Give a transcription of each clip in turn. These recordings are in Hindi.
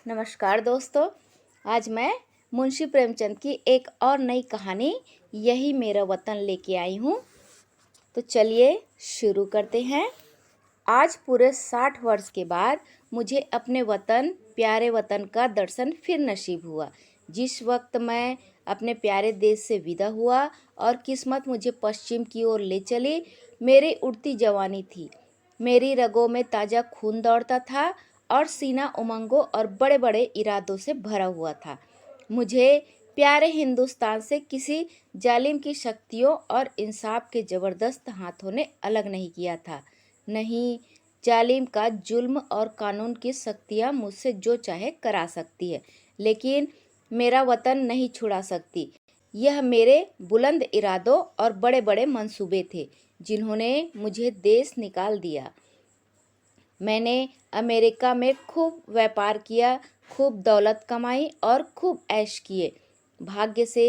नमस्कार दोस्तों। आज मैं मुंशी प्रेमचंद की एक और नई कहानी यही मेरा वतन लेके आई हूँ। तो चलिए शुरू करते हैं। आज पूरे 60 वर्ष के बाद मुझे अपने वतन, प्यारे वतन का दर्शन फिर नसीब हुआ। जिस वक्त मैं अपने प्यारे देश से विदा हुआ और किस्मत मुझे पश्चिम की ओर ले चली, मेरी उड़ती जवानी थी। मेरी रगों में ताज़ा खून दौड़ता था और सीना उमंगों और बड़े बड़े इरादों से भरा हुआ था। मुझे प्यारे हिंदुस्तान से किसी जालिम की शक्तियों और इंसाफ के ज़बरदस्त हाथों ने अलग नहीं किया था। नहीं, जालिम का जुल्म और कानून की शक्तियाँ मुझसे जो चाहे करा सकती है, लेकिन मेरा वतन नहीं छुड़ा सकती। यह मेरे बुलंद इरादों और बड़े बड़े मंसूबे थे जिन्होंने मुझे देश निकाल दिया। मैंने अमेरिका में खूब व्यापार किया, खूब दौलत कमाई और खूब ऐश किए। भाग्य से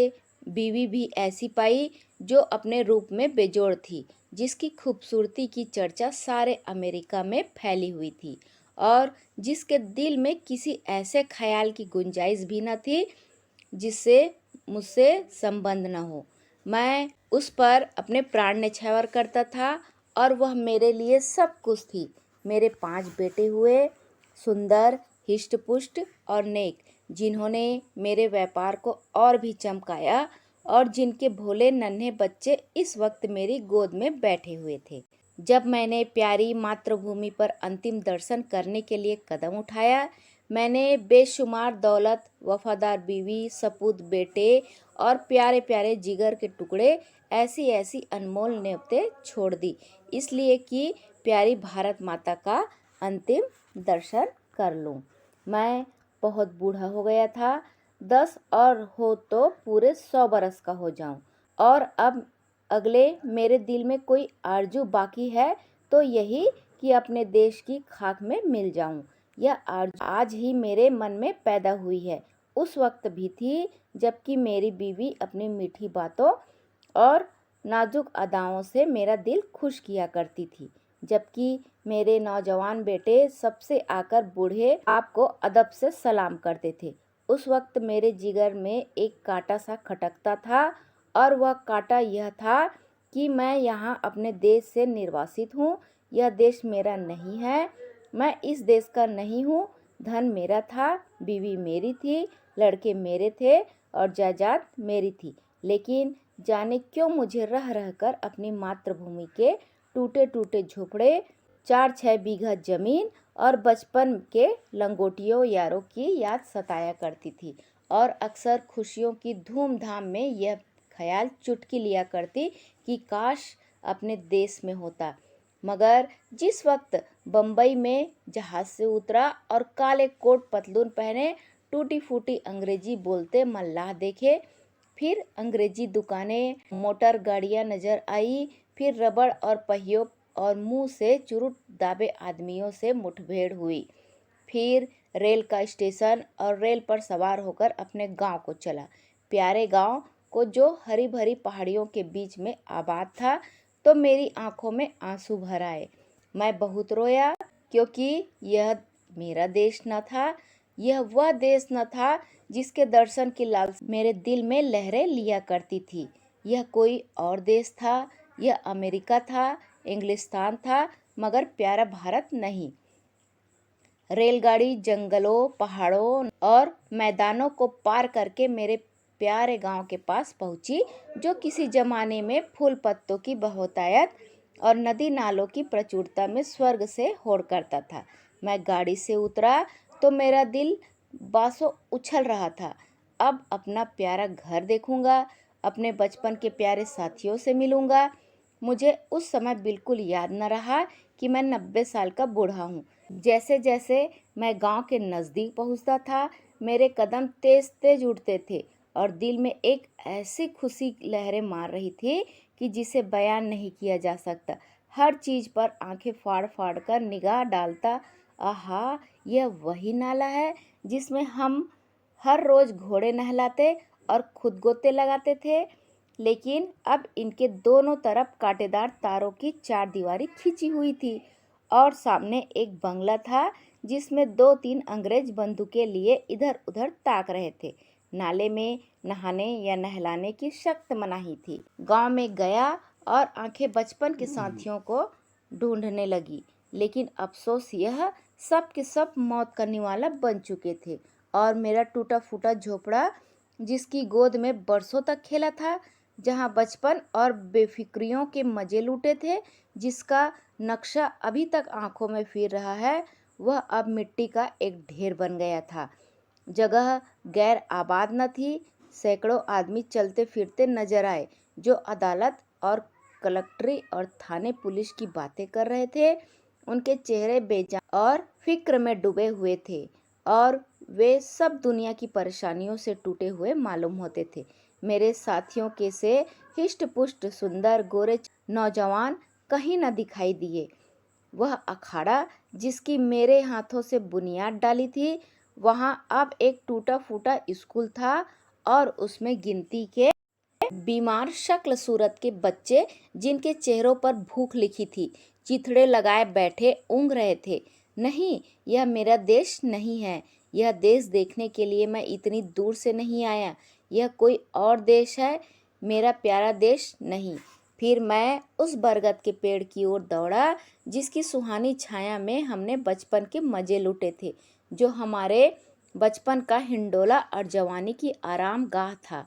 बीवी भी ऐसी पाई जो अपने रूप में बेजोड़ थी, जिसकी खूबसूरती की चर्चा सारे अमेरिका में फैली हुई थी और जिसके दिल में किसी ऐसे ख्याल की गुंजाइश भी न थी जिससे मुझसे संबंध न हो। मैं उस पर अपने प्राण न्यौछावर करता था और वह मेरे लिए सब कुछ थी। मेरे 5 बेटे हुए, सुंदर, हिष्ट-पुष्ट और नेक, जिन्होंने मेरे व्यापार को और भी चमकाया और जिनके भोले नन्हे बच्चे इस वक्त मेरी गोद में बैठे हुए थे। जब मैंने प्यारी मातृभूमि पर अंतिम दर्शन करने के लिए कदम उठाया, मैंने बेशुमार दौलत, वफादार बीवी, सपूत बेटे और प्यारे प्यारे जिगर के टुकड़े, ऐसी ऐसी अनमोल नेमतें छोड़ दी, इसलिए कि प्यारी भारत माता का अंतिम दर्शन कर लूं। मैं बहुत बूढ़ा हो गया था, 10 और हो तो पूरे 100 बरस का हो जाऊं, और अब अगले मेरे दिल में कोई आरजू बाकी है तो यही कि अपने देश की खाक में मिल जाऊं। यह आरजू आज ही मेरे मन में पैदा हुई है, उस वक्त भी थी जबकि मेरी बीवी अपनी मीठी बातों और नाजुक अदाओं से मेरा दिल खुश किया करती थी, जबकि मेरे नौजवान बेटे सबसे आकर बूढ़े आपको अदब से सलाम करते थे। उस वक्त मेरे जिगर में एक कांटा सा खटकता था और वह कांटा यह था कि मैं यहाँ अपने देश से निर्वासित हूँ। यह देश मेरा नहीं है, मैं इस देश का नहीं हूँ। धन मेरा था, बीवी मेरी थी, लड़के मेरे थे और जायदाद मेरी थी, लेकिन जाने क्यों मुझे रह रहकर अपनी मातृभूमि के टूटे टूटे झोपड़े, 4-6 बीघा जमीन और बचपन के लंगोटियों यारों की याद सताया करती थी और अक्सर खुशियों की धूमधाम में यह ख्याल चुटकी लिया करती कि काश अपने देश में होता। मगर जिस वक्त बम्बई में जहाज से उतरा और काले कोट पतलून पहने टूटी फूटी अंग्रेजी बोलते मल्लाह देखे, फिर अंग्रेजी दुकानें, मोटर गाड़ियां नजर आई, फिर रबड़ और पहियों और मुंह से चुरुट दाबे आदमियों से मुठभेड़ हुई, फिर रेल का स्टेशन और रेल पर सवार होकर अपने गांव को चला। प्यारे गांव को जो हरी भरी पहाड़ियों के बीच में आबाद था, तो मेरी आंखों में आंसू भर आए। मैं बहुत रोया, क्योंकि यह मेरा देश न था, यह वह देश न था जिसके दर्शन की लालसा मेरे दिल में लहरें लिया करती थी। यह कोई और देश था, यह अमेरिका था, इंग्लिस्तान था, मगर प्यारा भारत नहीं। रेलगाड़ी जंगलों, पहाड़ों और मैदानों को पार करके मेरे प्यारे गांव के पास पहुंची, जो किसी जमाने में फूल पत्तों की बहुतायत और नदी नालों की प्रचुरता में स्वर्ग से होड़ करता था। मैं गाड़ी से उतरा तो मेरा दिल बासों उछल रहा था। अब अपना प्यारा घर देखूंगा, अपने बचपन के प्यारे साथियों से मिलूंगा। मुझे उस समय बिल्कुल याद न रहा कि मैं 90 साल का बूढ़ा हूँ। जैसे जैसे मैं गांव के नज़दीक पहुंचता था, मेरे कदम तेज तेज उठते थे और दिल में एक ऐसी खुशी लहरें मार रही थी कि जिसे बयान नहीं किया जा सकता। हर चीज़ पर आंखें फाड़ फाड़ कर निगाह डालता। आहा, यह वही नाला है जिसमें हम हर रोज़ घोड़े नहलाते और खुद गोते लगाते थे, लेकिन अब इनके दोनों तरफ कांटेदार तारों की चारदीवारी खिंची हुई थी और सामने एक बंगला था जिसमें 2-3 अंग्रेज बंदूकें लिए इधर उधर ताक रहे थे। नाले में नहाने या नहलाने की सख्त मनाही थी। गांव में गया और आंखें बचपन के साथियों को ढूंढने लगी, लेकिन अफसोस यह सब के सब मौत का निवाला बन चुके थे। और मेरा टूटा फूटा झोपड़ा, जिसकी गोद में बरसों तक खेला था, जहां बचपन और बेफिक्रियों के मजे लूटे थे, जिसका नक्शा अभी तक आंखों में फिर रहा है, वह अब मिट्टी का एक ढेर बन गया था। जगह गैर आबाद न थी। सैकड़ों आदमी चलते फिरते नजर आए, जो अदालत और कलेक्ट्री और थाने पुलिस की बातें कर रहे थे। उनके चेहरे बेजान और फिक्र में डूबे हुए थे और वे सब दुनिया की परेशानियों से टूटे हुए मालूम होते थे। मेरे साथियों के से हिष्ट पुष्ट सुंदर गोरे नौजवान कहीं न दिखाई दिए। वह अखाड़ा जिसकी मेरे हाथों से बुनियाद डाली थी, वहां अब एक टूटा फूटा स्कूल था और उसमें गिनती के बीमार शक्ल सूरत के बच्चे, जिनके चेहरों पर भूख लिखी थी, चिथड़े लगाए बैठे ऊँघ रहे थे। नहीं, यह मेरा देश नहीं है। यह देश देखने के लिए मैं इतनी दूर से नहीं आया। यह कोई और देश है, मेरा प्यारा देश नहीं। फिर मैं उस बरगद के पेड़ की ओर दौड़ा, जिसकी सुहानी छाया में हमने बचपन के मजे लूटे थे, जो हमारे बचपन का हिंडोला और जवानी की आराम गाह था।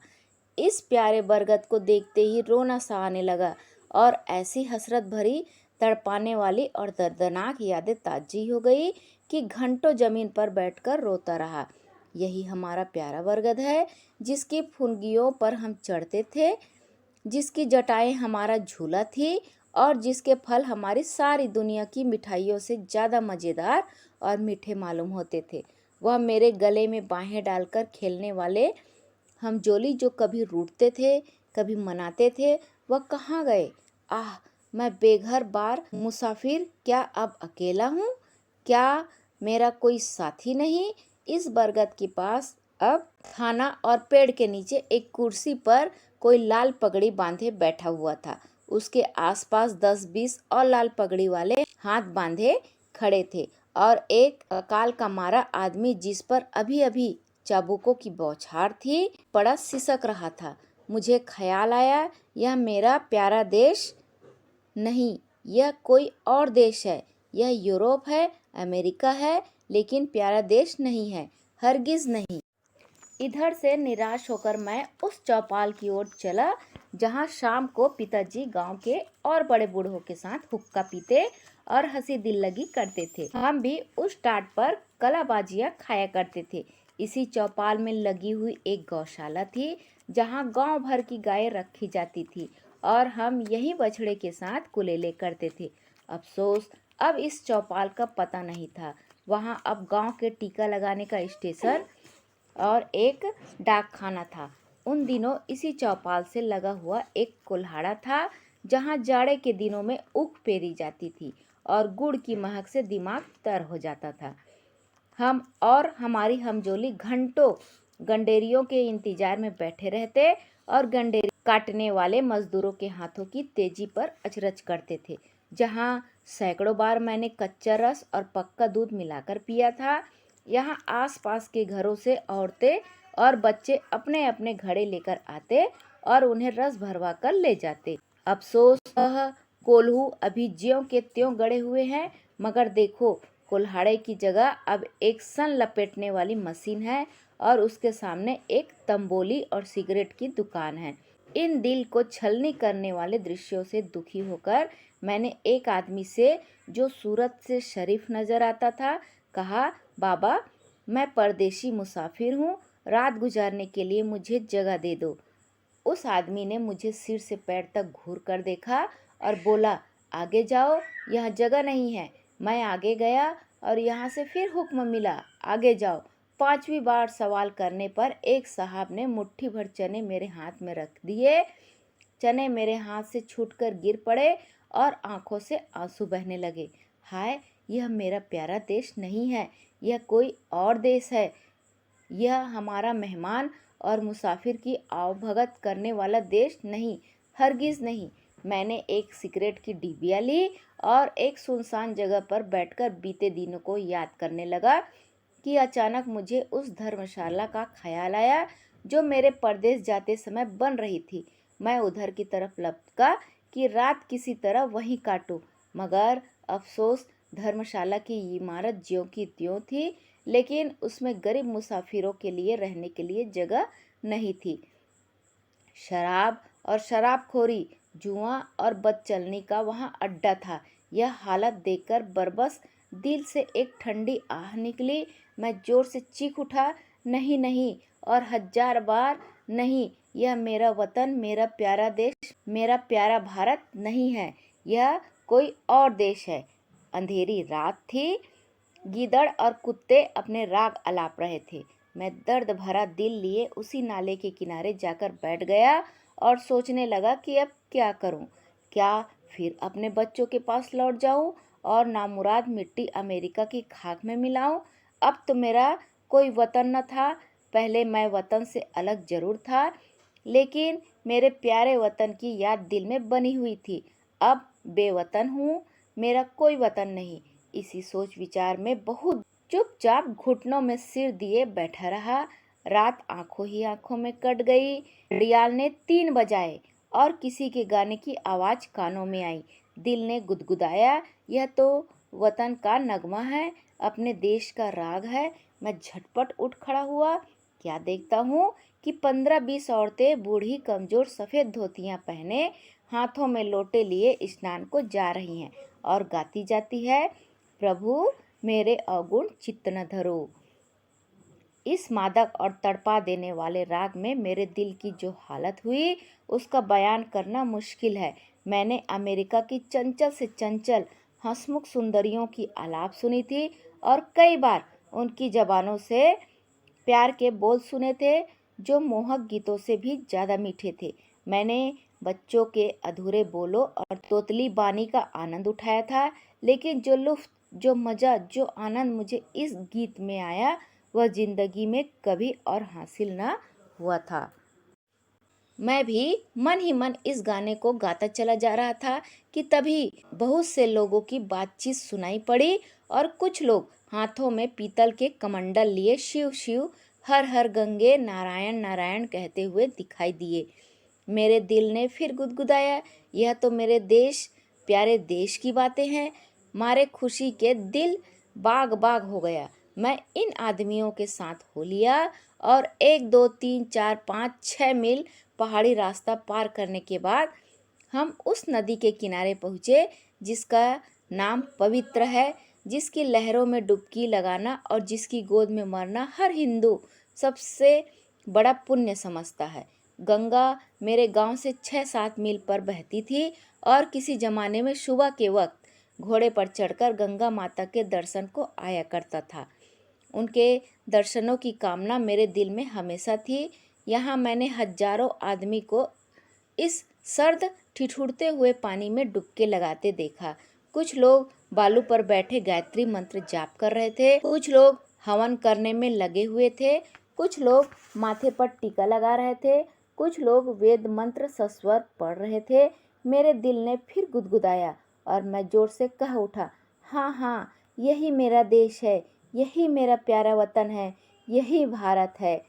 इस प्यारे बरगद को देखते ही रोना सा आने लगा और ऐसी हसरत भरी, तड़पाने वाली और दर्दनाक यादें ताजी हो गई कि घंटों जमीन पर बैठकर रोता रहा। यही हमारा प्यारा बरगद है, जिसकी फुनगियों पर हम चढ़ते थे, जिसकी जटाएं हमारा झूला थी और जिसके फल हमारी सारी दुनिया की मिठाइयों से ज़्यादा मज़ेदार और मीठे मालूम होते थे। वह मेरे गले में बाहें डालकर खेलने वाले हम जोली, जो कभी रूठते थे कभी मनाते थे, वह कहाँ गए? आह, मैं बेघर बार मुसाफिर क्या अब अकेला हूँ? क्या मेरा कोई साथी नहीं? इस बरगद के पास अब खाना और पेड़ के नीचे एक कुर्सी पर कोई लाल पगड़ी बांधे बैठा हुआ था। उसके आसपास 10-20 और लाल पगड़ी वाले हाथ बांधे खड़े थे और एक अकाल का मारा आदमी, जिस पर अभी अभी चाबुकों की बौछार थी, बड़ा सिसक रहा था। मुझे ख्याल आया, यह मेरा प्यारा देश नहीं, यह कोई और देश है। यह यूरोप है, अमेरिका है, लेकिन प्यारा देश नहीं है, हरगिज नहीं। इधर से निराश होकर मैं उस चौपाल की ओर चला, जहां शाम को पिताजी गांव के और बड़े बूढ़ों के साथ हुक्का पीते और हंसी दिल लगी करते थे। हम भी उस टाट पर कलाबाजियां खाया करते थे। इसी चौपाल में लगी हुई एक गौशाला थी, जहां गांव भर की गायें रखी जाती थी और हम यही बछड़े के साथ कुलेले करते थे। अफसोस, अब इस चौपाल का पता नहीं था। वहां अब गांव के टीका लगाने का स्टेशन और एक डाक खाना था। उन दिनों इसी चौपाल से लगा हुआ एक कुल्हाड़ा था, जहां जाड़े के दिनों में ऊख पेरी जाती थी और गुड़ की महक से दिमाग तर हो जाता था। हम और हमारी हमजोली घंटों गंडेरियों के इंतजार में बैठे रहते और गंडेरी काटने वाले मजदूरों के हाथों की तेजी पर अचरज करते थे। जहां सैकड़ों बार मैंने कच्चा रस और पक्का दूध मिलाकर पिया था, यहाँ आसपास के घरों से औरतें और बच्चे अपने अपने घड़े लेकर आते और उन्हें रस भरवा कर ले जाते। अफसोस, वह कोल्हू अभी ज्यों के त्यों गड़े हुए हैं, मगर देखो, कुल्हाड़े की जगह अब एक सन लपेटने वाली मशीन है और उसके सामने एक तंबोली और सिगरेट की दुकान है। इन दिल को छलनी करने वाले दृश्यों से दुखी होकर मैंने एक आदमी से, जो सूरत से शरीफ नजर आता था, कहा, बाबा, मैं परदेशी मुसाफिर हूँ, रात गुजारने के लिए मुझे जगह दे दो। उस आदमी ने मुझे सिर से पैर तक घूर कर देखा और बोला, आगे जाओ, यह जगह नहीं है। मैं आगे गया और यहाँ से फिर हुक्म मिला, आगे जाओ। 5वीं बार सवाल करने पर एक साहब ने मुट्ठी भर चने मेरे हाथ में रख दिए। चने मेरे हाथ से छूटकर गिर पड़े और आंखों से आंसू बहने लगे। हाय, यह मेरा प्यारा देश नहीं है, यह कोई और देश है। यह हमारा मेहमान और मुसाफिर की आवभगत करने वाला देश नहीं, हरगिज नहीं। मैंने एक सिगरेट की डिबिया ली और एक सुनसान जगह पर बैठकर बीते दिनों को याद करने लगा कि अचानक मुझे उस धर्मशाला का ख्याल आया जो मेरे परदेश जाते समय बन रही थी। मैं उधर की तरफ लपका कि रात किसी तरह वहीं काटूं, मगर अफसोस धर्मशाला की इमारत ज्यों की त्यों थी, लेकिन उसमें गरीब मुसाफिरों के लिए रहने के लिए जगह नहीं थी। शराब और शराबखोरी, जुआ और बदचलनी का वहाँ अड्डा था। यह हालत देखकर बरबस दिल से एक ठंडी आह निकली। मैं जोर से चीख उठा, नहीं नहीं, और 1000 बार नहीं, यह मेरा वतन, मेरा प्यारा देश, मेरा प्यारा भारत नहीं है, यह कोई और देश है। अंधेरी रात थी। गीदड़ और कुत्ते अपने राग अलाप रहे थे। मैं दर्द भरा दिल लिए उसी नाले के किनारे जाकर बैठ गया और सोचने लगा कि अब क्या करूं। क्या फिर अपने बच्चों के पास लौट जाऊं और नामुराद मिट्टी अमेरिका की खाक में मिलाऊं? अब तो मेरा कोई वतन न था। पहले मैं वतन से अलग जरूर था, लेकिन मेरे प्यारे वतन की याद दिल में बनी हुई थी। अब बेवतन हूँ, मेरा कोई वतन नहीं। इसी सोच विचार में बहुत चुपचाप घुटनों में सिर दिए बैठा रहा। रात आंखों ही आंखों में कट गई। घड़ियाल ने 3 बजाए और किसी के गाने की आवाज कानों में आई। दिल ने गुदगुदाया, यह तो वतन का नगमा है, अपने देश का राग है। मैं झटपट उठ खड़ा हुआ। क्या देखता हूँ कि 15-20 औरतें बूढ़ी कमजोर सफेद धोतियां पहने हाथों में लोटे लिए स्नान को जा रही हैं और गाती जाती है, प्रभु मेरे अवगुण चित्त न धरो। इस मादक और तड़पा देने वाले राग में मेरे दिल की जो हालत हुई उसका बयान करना मुश्किल है। मैंने अमेरिका की चंचल से चंचल हंसमुख सुंदरियों की आलाप सुनी थी और कई बार उनकी जबानों से प्यार के बोल सुने थे जो मोहक गीतों से भी ज़्यादा मीठे थे। मैंने बच्चों के अधूरे बोलों और तोतली बानी का आनंद उठाया था, लेकिन जो लुत्फ, जो मज़ा, जो आनंद मुझे इस गीत में आया वह जिंदगी में कभी और हासिल ना हुआ था। मैं भी मन ही मन इस गाने को गाता चला जा रहा था कि तभी बहुत से लोगों की बातचीत सुनाई पड़ी और कुछ लोग हाथों में पीतल के कमंडल लिए शिव शिव, हर हर गंगे, नारायण नारायण कहते हुए दिखाई दिए। मेरे दिल ने फिर गुदगुदाया, यह तो मेरे देश, प्यारे देश की बातें हैं। मारे खुशी के दिल बाग बाग हो गया। मैं इन आदमियों के साथ हो लिया और 1 2 3 4 5 6 मील पहाड़ी रास्ता पार करने के बाद हम उस नदी के किनारे पहुँचे जिसका नाम पवित्र है, जिसकी लहरों में डुबकी लगाना और जिसकी गोद में मरना हर हिंदू सबसे बड़ा पुण्य समझता है। गंगा मेरे गांव से 6-7 मील पर बहती थी और किसी जमाने में सुबह के वक्त घोड़े पर चढ़कर गंगा माता के दर्शन को आया करता था। उनके दर्शनों की कामना मेरे दिल में हमेशा थी। यहाँ मैंने हजारों आदमी को इस सर्द ठिठुरते हुए पानी में डुबके लगाते देखा। कुछ लोग बालू पर बैठे गायत्री मंत्र जाप कर रहे थे, कुछ लोग हवन करने में लगे हुए थे, कुछ लोग माथे पर टीका लगा रहे थे, कुछ लोग वेद मंत्र सस्वर पढ़ रहे थे। मेरे दिल ने फिर गुदगुदाया और मैं जोर से कह उठा, हाँ हाँ, यही मेरा देश है, यही मेरा प्यारा वतन है, यही भारत है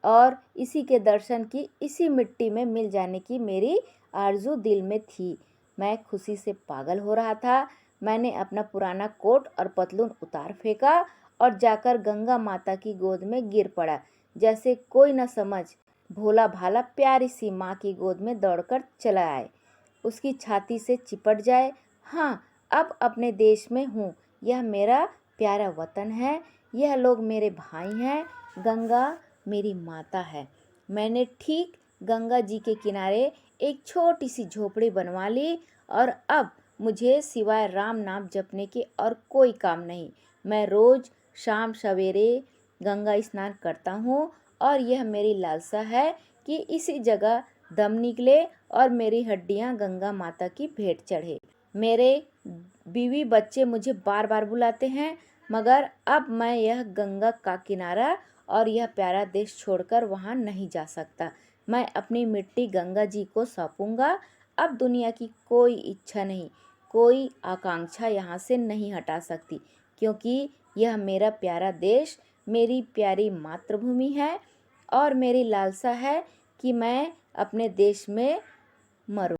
और इसी के दर्शन की, इसी मिट्टी में मिल जाने की मेरी आरजू दिल में थी। मैं खुशी से पागल हो रहा था। मैंने अपना पुराना कोट और पतलून उतार फेंका और जाकर गंगा माता की गोद में गिर पड़ा। जैसे कोई न समझ भोला भाला प्यारी सी माँ की गोद में दौड़कर चला आए, उसकी छाती से चिपट जाए। हाँ, अब अपने देश में हूँ, यह मेरा प्यारा वतन है, यह लोग मेरे भाई हैं, गंगा मेरी माता है। मैंने ठीक गंगा जी के किनारे एक छोटी सी झोपड़ी बनवा ली और अब मुझे सिवाय राम नाम जपने के और कोई काम नहीं। मैं रोज शाम सवेरे गंगा स्नान करता हूँ और यह मेरी लालसा है कि इसी जगह दम निकले और मेरी हड्डियाँ गंगा माता की भेंट चढ़े। मेरे बीवी बच्चे मुझे बार बार बुलाते हैं, मगर अब मैं यह गंगा का किनारा और यह प्यारा देश छोड़कर वहाँ नहीं जा सकता। मैं अपनी मिट्टी गंगा जी को सौंपूंगा। अब दुनिया की कोई इच्छा नहीं, कोई आकांक्षा यहाँ से नहीं हटा सकती, क्योंकि यह मेरा प्यारा देश, मेरी प्यारी मातृभूमि है और मेरी लालसा है कि मैं अपने देश में मरूं।